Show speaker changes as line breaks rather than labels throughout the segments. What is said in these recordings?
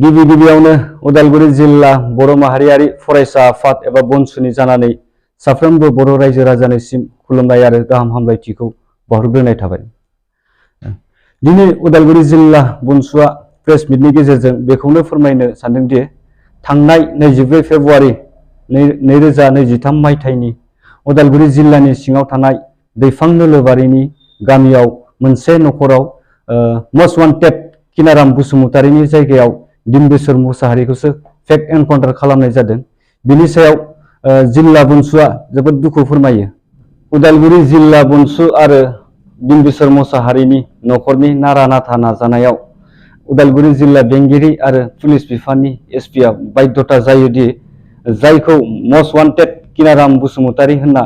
गिबि गिबियावनो उदालगुरि जिल्ला बर' माहारियारि फरायसा आफाद एबा बनसुनि जानानै साफ्रोमबो बर' रायजो राजानिसिम खुलुमनाय आरो गाहाम हामलायथिखौ बावहरग्रोनाय थाबाय। दिनै उदालगुरि जिल्ला बनसुआ प्रेस मिटनि गेजेरजों बेखौनो फोरमायनो सानदोंदि थांनाय 24 फेब्रुआरि 2023 मायथाइनि उदालगुरि जिल्लानि सिङाव थानाय दैफां नोलोबारिनि गामियाव मोनसे नखराव मस्ट वान्टेड किनाराम बसुमतारीनि जायगायाव दिम्बेश्वर मुसाहारिखौसो फेक एनकाउन्टार खालामनाय जादों। बिनि सायाव जिल्ला बनसुआ जोबोद दुखु फोरमायो। उदालगुरि जिल्ला बनसु आरो दिम्बेश्वर मुसाहारिनि नखरनि नारा नाथा नाजानायाव उदालगुरि जिल्ला बेंगिरि आरो पुलिस बिफाननि एसपि आ बाध्यता जायोदि जायखौ मस्ट वान्टेड किनाराम बसुमतारी होनना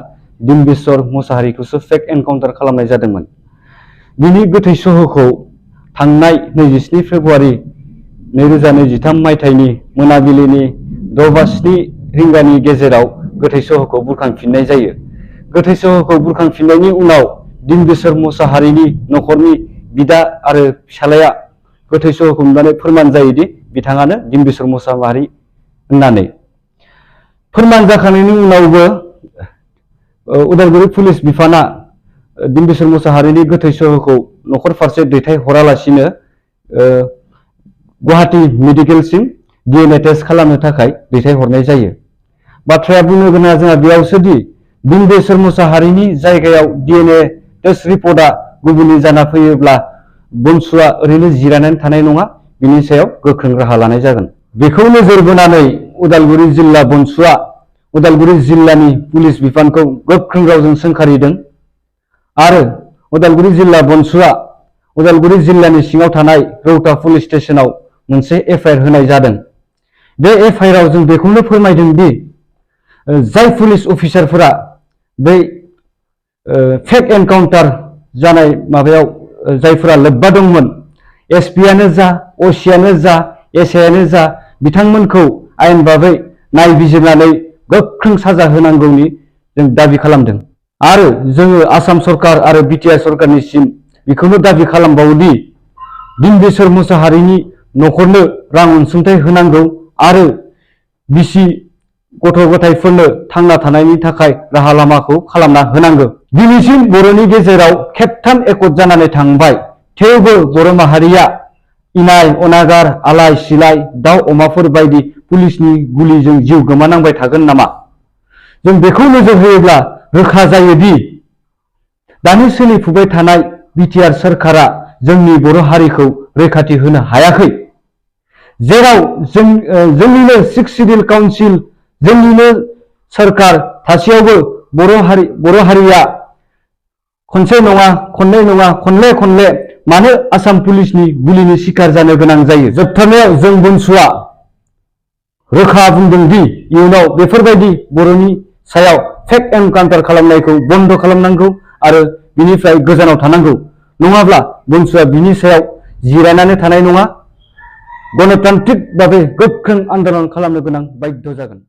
दिम्बेश्वर मुसाहारिखौसो फेक एनकाउन्टार खालामनाय जादोंमोन। बिनि गोथै सहखौ थांनाय 27 फेब्रुआरि 2023 मायथाइनि मोनाबिलिनि 6:07 रिंगानि गेजेराव गोथै सहखौ बुरखांफिननाय जायो। गोथै सहखौ बुरखांफिननायनि उनाव दिम्बेश्वर मुसाहारिनि नखरनि बिदा आरो फिसालाया गोथै सहखौ नुनानै फोरमान जायोदि बिथाङानो दिम्बेश्वर मुसाहारि होननानै। फोरमान जाखांनायनि उनावबो उदालगुरि पुलिस बिफाना दिम्बेश्वर मुसाहारिनि गोथै सहखौ नखर फारसे दैथाय हरालासिनो गुवाहाटी मेडिकेलसिम DNA टेस्ट खालामनो थाखाय दैथाय हरनाय जायो। बाथ्राया बुंनो गोनां जोंहा बेयावसोदि दिम्बेश्वर मुसाहारिनि जायगायाव DNA टेस्ट रिपर्टआ गुबुननि जाना फैयोब्ला बनसुआ ओरैनो जिरायनानै थानाय नङा, बिनि सायाव गोख्रों राहा लानाय जागोन। बेखौ नोजोर बोनानै उदालगुरि जिल्ला बनसुआ उदालगुरि जिल्लानि पुलिस बिफानखौ गोख्रों रावजों सोंखारिदों आरो उदालगुरि जिल्ला बनसुआ उदालगुरि जिल्लानि सिङाव थानाय रौता पुलिस स्टेशनाव मोनसे FIR होनाय जादों। बे FIR आव जों बेखौनो फोरमायदों दि जाय पुलिस अफिसारफोरा बै फेक एनकाउन्टार जानाय माबायाव जायफोरा लोब्बा दंमोन, SP आनो जा, OC आनो जा, SI आनो जा, बिथांमोनखौ आयेन बाबै नायबिजिरनानै गोख्रों साजा होनांगौनि जों दाबि खालामदों। आरो जोङो आसाम सरकार आरो BTR सरकारनिसिम बेखौनो दाबि खालामबावोदि दिम्बेश्वर मुसाहारिनि नखरनो रां अनसुंथाइ होनांगौ आरो बिसि गथ' गथायफोरनो थांना थानायनि थाखाय राहा लामाखौ खालामना होनांगौ। दिनैसिम बर'नि गेजेराव खेबथाम एकट जानानै थांबाय, थेवबो बर' माहारिया इनाय अनागार आलाय सिलाय दाउ अमाफोर बायदि पुलिसनि गुलिजों जिउ गोमानांबाय थागोन नामा? जों बेखौ नोजोर होयोब्ला रोखा जायोदि दानि सोलिफुबाय थानाय BTR सरकारा जोंनि बर' हारिखौ रैखाथि होनो हायाखै। जेराव जोंनिनो 6 सिडिउल काउन्सिल जोंनिनो सरकार थासेयावबो बर' हारिया खनसे नङा खननै नङा खनले मानो आसाम पुलिसनि गुलिनि शिकार जानो गोनां जायो? जोबथारनायाव जों बनसुआ रोखा बुंदों दि इयुनाव बेफोरबायदि बर'नि सायाव फेक एनकाउन्टार खालामनायखौ बन्द खालामनांगौ आरो बिनिफ्राय गोजानाव थानांगौ। नङाब्ला बनसुआ बिनि सायाव जिरायनानै थानाय नङा, गणतान्त्रिक भाबै गोख्रों आन्दोलन खालामनो गोनां बाध्य जागोन।